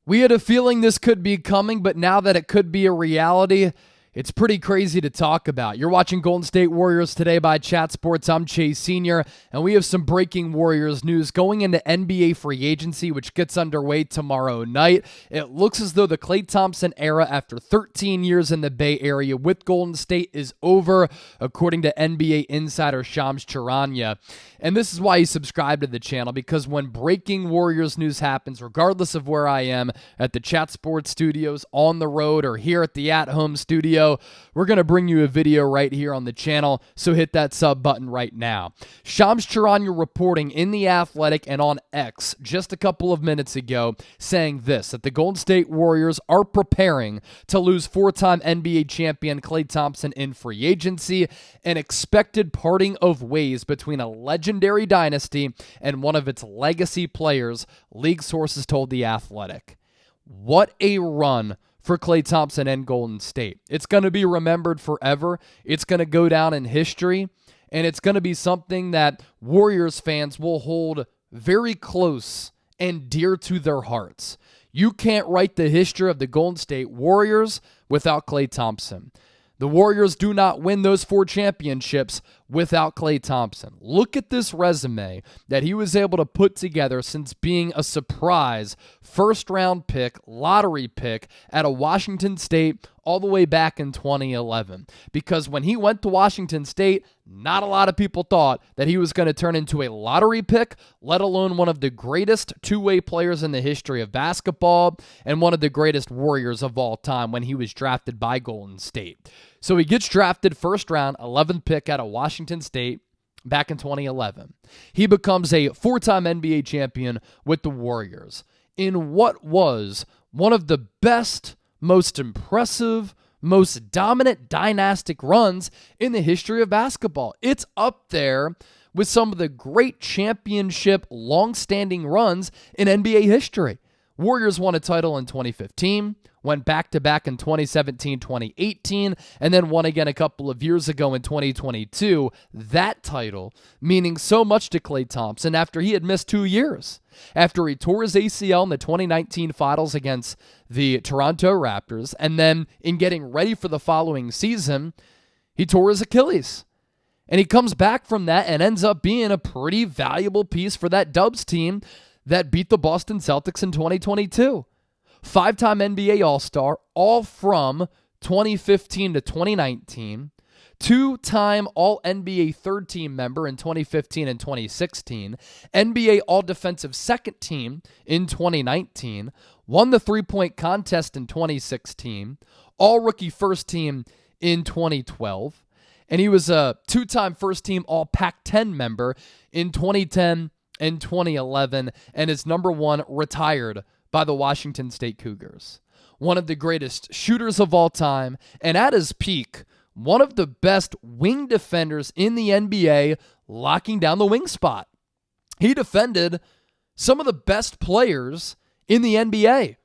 We had a feeling this could be coming, but now that it could be a reality, it's pretty crazy to talk about. You're watching Golden State Warriors Today by Chat Sports. I'm Chase Sr., and we have some breaking Warriors news going into NBA free agency, which gets underway tomorrow night. It looks as though the Klay Thompson era after 13 years in the Bay Area with Golden State is over, according to NBA insider Shams Charania. And this is why you subscribe to the channel, because when breaking Warriors news happens, regardless of where I am, at the Chat Sports studios, on the road, or here at the at-home studio, we're going to bring you a video right here on the channel, so hit that sub button right now. Shams Charania reporting in The Athletic and on X just a couple of minutes ago, saying this, that the Golden State Warriors are preparing to lose four-time NBA champion Klay Thompson in free agency, an expected parting of ways between a legendary dynasty and one of its legacy players, league sources told The Athletic. What a run for Klay Thompson and Golden State. It's going to be remembered forever. It's going to go down in history, and it's going to be something that Warriors fans will hold very close and dear to their hearts. You can't write the history of the Golden State Warriors without Klay Thompson. The Warriors do not win those 4 championships without Klay Thompson. Look at this resume that he was able to put together since being a surprise first-round pick, lottery pick at a Washington State all the way back in 2011. Because when he went to Washington State, not a lot of people thought that he was going to turn into a lottery pick, let alone one of the greatest two-way players in the history of basketball and one of the greatest Warriors of all time when he was drafted by Golden State. So he gets drafted first round, 11th pick out of Washington State back in 2011. He becomes a 4-time NBA champion with the Warriors in what was one of the best, most impressive, most dominant dynastic runs in the history of basketball. It's up there with some of the great championship long-standing runs in NBA history. Warriors won a title in 2015, went back-to-back in 2017, 2018, and then won again a couple of years ago in 2022. That title meaning so much to Klay Thompson after he had missed 2 years. After he tore his ACL in the 2019 finals against the Toronto Raptors, and then in getting ready for the following season, he tore his Achilles. And he comes back from that and ends up being a pretty valuable piece for that Dubs team that beat the Boston Celtics in 2022. 5-time NBA All-Star, all from 2015 to 2019. 2-time All-NBA third-team member in 2015 and 2016. NBA All-Defensive second team in 2019. Won the three-point contest in 2016. All-Rookie first team in 2012. And he was a 2-time First-team All-Pac-10 member in 2010 and 2011, and is number 1 retired by the Washington State Cougars. One of the greatest shooters of all time, and at his peak, one of the best wing defenders in the NBA, locking down the wing spot. He defended some of the best players in the NBA,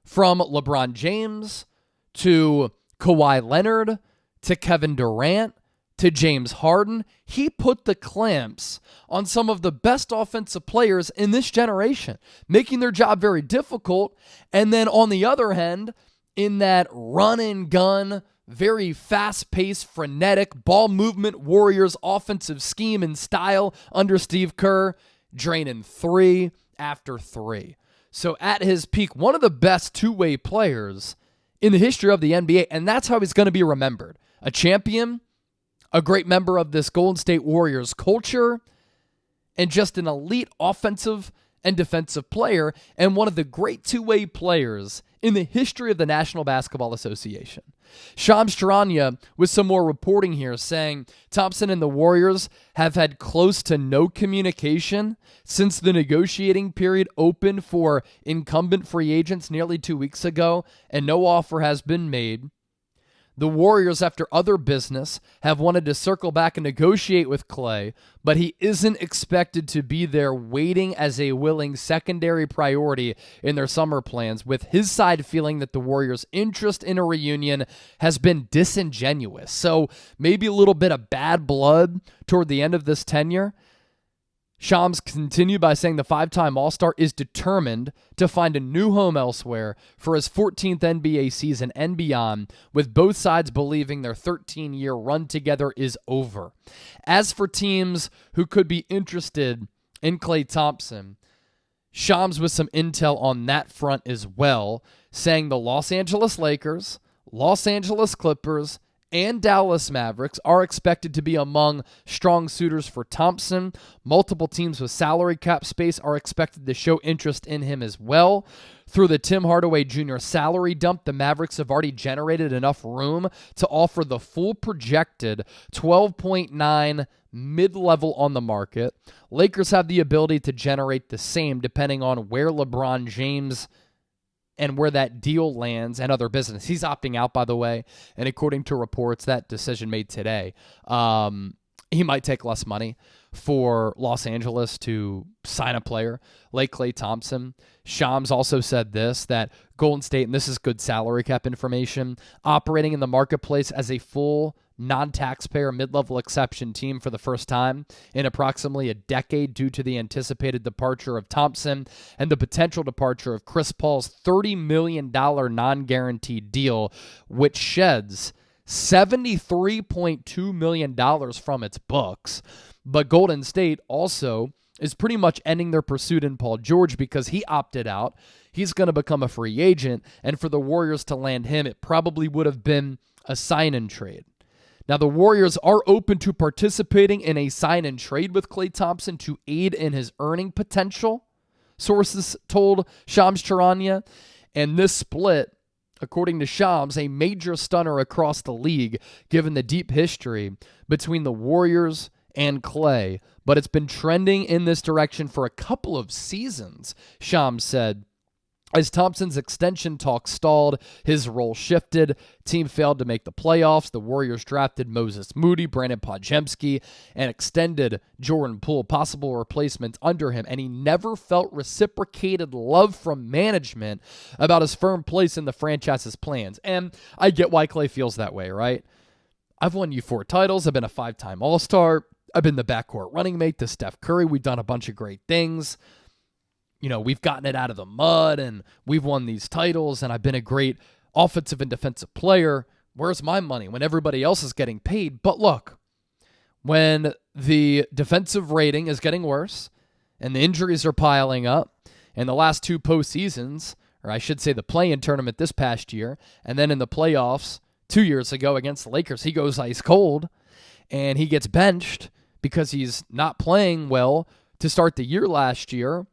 from LeBron James to Kawhi Leonard to Kevin Durant to James Harden. He put the clamps on some of the best offensive players in this generation, making their job very difficult. And then on the other hand, in that run and gun, very fast-paced, frenetic, ball movement Warriors offensive scheme and style under Steve Kerr, draining 3 after 3. So at his peak, one of the best two-way players in the history of the NBA, and that's how he's going to be remembered. A champion, a great member of this Golden State Warriors culture, and just an elite offensive and defensive player, and one of the great two-way players in the history of the National Basketball Association. Shams Charania with some more reporting here, saying Thompson and the Warriors have had close to no communication since the negotiating period opened for incumbent free agents nearly 2 weeks ago, and no offer has been made. The Warriors, after other business, have wanted to circle back and negotiate with Klay, but he isn't expected to be there waiting as a willing secondary priority in their summer plans, with his side feeling that the Warriors' interest in a reunion has been disingenuous. So maybe a little bit of bad blood toward the end of this tenure. Shams continued by saying the 5-time All-Star is determined to find a new home elsewhere for his 14th NBA season and beyond, with both sides believing their 13-year run together is over. As for teams who could be interested in Klay Thompson, Shams with some intel on that front as well, saying the Los Angeles Lakers, Los Angeles Clippers, and Dallas Mavericks are expected to be among strong suitors for Thompson. Multiple teams with salary cap space are expected to show interest in him as well. Through the Tim Hardaway Jr. salary dump, the Mavericks have already generated enough room to offer the full projected 12.9 mid-level on the market. Lakers have the ability to generate the same depending on where LeBron James and where that deal lands and other business. He's opting out, by the way, and according to reports, that decision made today, he might take less money for Los Angeles to sign a player like Klay Thompson. Shams also said this, that Golden State, and this is good salary cap information, operating in the marketplace as a full non-taxpayer mid-level exception team for the first time in approximately a decade due to the anticipated departure of Thompson and the potential departure of Chris Paul's $30 million non-guaranteed deal, which sheds $73.2 million from its books. But Golden State also is pretty much ending their pursuit in Paul George because he opted out. He's going to become a free agent, and for the Warriors to land him, it probably would have been a sign-and trade. Now, the Warriors are open to participating in a sign-and-trade with Klay Thompson to aid in his earning potential, sources told Shams Charania. And this split, according to Shams, a major stunner across the league, given the deep history between the Warriors and Klay. But it's been trending in this direction for a couple of seasons, Shams said. As Thompson's extension talk stalled, his role shifted. Team failed to make the playoffs. The Warriors drafted Moses Moody, Brandon Podjemski, and extended Jordan Poole, possible replacements under him, and he never felt reciprocated love from management about his firm place in the franchise's plans. And I get why Klay feels that way, right? I've won you 4 titles. I've been a 5-time All-Star. I've been the backcourt running mate to Steph Curry. We've done a bunch of great things. You know, we've gotten it out of the mud, and we've won these titles, and I've been a great offensive and defensive player. Where's my money when everybody else is getting paid? But look, when the defensive rating is getting worse, and the injuries are piling up, and the last 2 postseasons, or I should say the play-in tournament this past year, and then in the playoffs 2 years ago against the Lakers, he goes ice cold, and he gets benched because he's not playing well to start the year last year.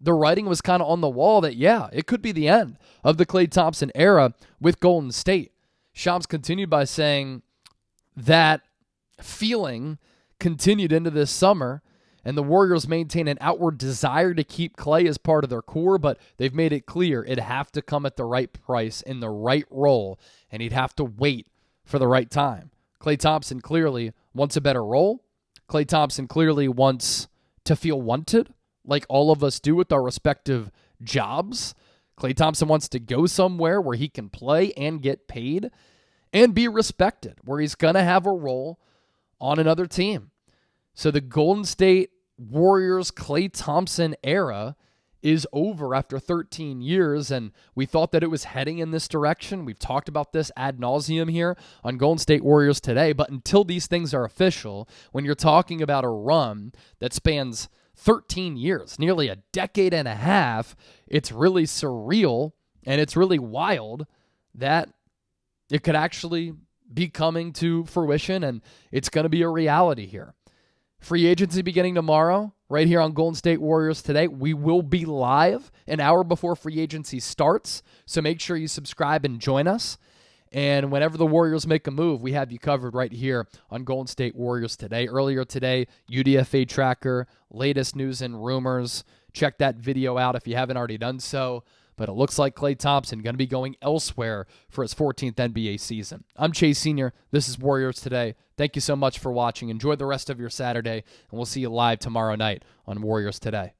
The writing was kind of on the wall that, yeah, it could be the end of the Klay Thompson era with Golden State. Shams continued by saying that feeling continued into this summer, and the Warriors maintain an outward desire to keep Klay as part of their core, but they've made it clear it'd have to come at the right price in the right role, and he'd have to wait for the right time. Klay Thompson clearly wants a better role. Klay Thompson clearly wants to feel wanted, like all of us do with our respective jobs. Klay Thompson wants to go somewhere where he can play and get paid and be respected, where he's going to have a role on another team. So the Golden State Warriors Klay Thompson era is over after 13 years, and we thought that it was heading in this direction. We've talked about this ad nauseum here on Golden State Warriors Today, but until these things are official, when you're talking about a run that spans 13 years, nearly a decade and a half, it's really surreal and it's really wild that it could actually be coming to fruition, and it's going to be a reality here. Free agency beginning tomorrow, right here on Golden State Warriors Today. We will be live an hour before free agency starts, so make sure you subscribe and join us. And whenever the Warriors make a move, we have you covered right here on Golden State Warriors Today. Earlier today, UDFA tracker, latest news and rumors. Check that video out if you haven't already done so. But it looks like Klay Thompson going to be going elsewhere for his 14th NBA season. I'm Chase Sr. This is Warriors Today. Thank you so much for watching. Enjoy the rest of your Saturday, and we'll see you live tomorrow night on Warriors Today.